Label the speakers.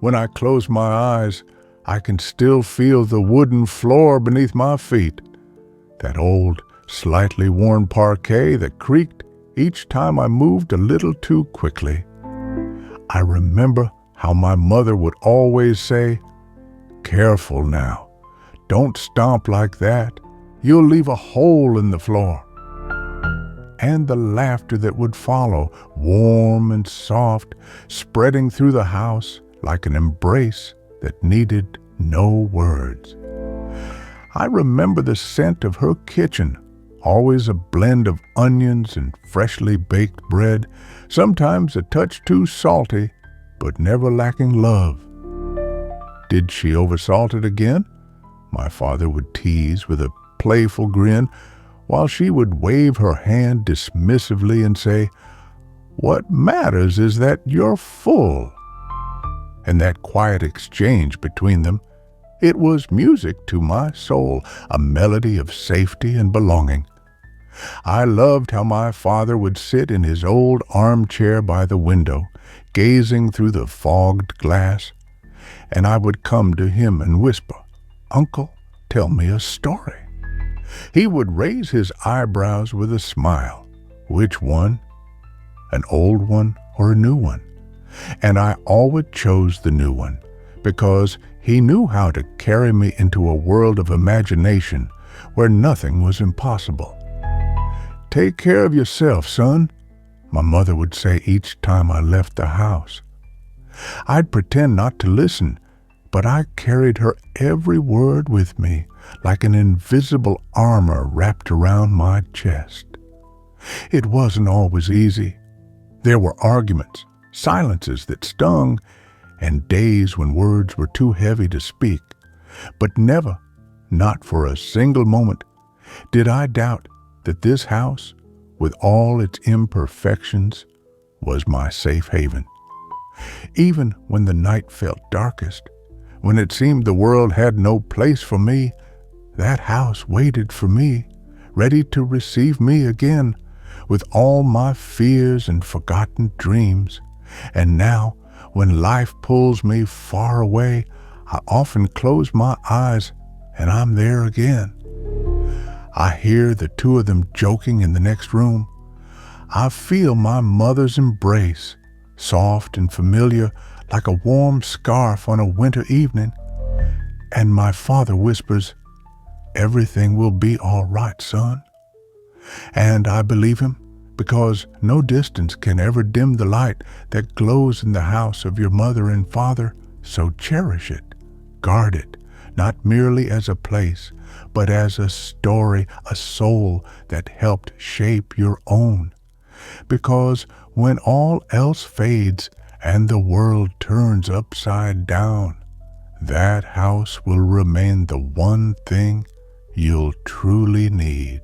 Speaker 1: When I close my eyes, I can still feel the wooden floor beneath my feet, that old, slightly worn parquet that creaked each time I moved a little too quickly. I remember how my mother would always say, "Careful now, don't stomp like that. You'll leave a hole in the floor." And the laughter that would follow, warm and soft, spreading through the house like an embrace that needed no words. I remember the scent of her kitchen, always a blend of onions and freshly baked bread, sometimes a touch too salty, but never lacking love. Did she oversalt it again? My father would tease with a playful grin, while she would wave her hand dismissively and say, "What matters is that you're full." And that quiet exchange between them, it was music to my soul, a melody of safety and belonging. I loved how my father would sit in his old armchair by the window, gazing through the fogged glass, and I would come to him and whisper, "Uncle, tell me a story." He would raise his eyebrows with a smile. Which one? An old one or a new one? And I always chose the new one, because he knew how to carry me into a world of imagination where nothing was impossible. "Take care of yourself, son," my mother would say each time I left the house. I'd pretend not to listen, but I carried her every word with me, like an invisible armor wrapped around my chest. It wasn't always easy. There were arguments, silences that stung, and days when words were too heavy to speak. But never, not for a single moment, did I doubt that this house, with all its imperfections, was my safe haven. Even when the night felt darkest, when it seemed the world had no place for me, that house waited for me, ready to receive me again, with all my fears and forgotten dreams. And now, when life pulls me far away, I often close my eyes and I'm there again. I hear the two of them joking in the next room. I feel my mother's embrace, soft and familiar, like a warm scarf on a winter evening. And my father whispers, "Everything will be all right, son." And I believe him, because no distance can ever dim the light that glows in the house of your mother and father. So cherish it, guard it, not merely as a place, but as a story, a soul that helped shape your own. Because when all else fades and the world turns upside down, that house will remain the one thing you'll truly need.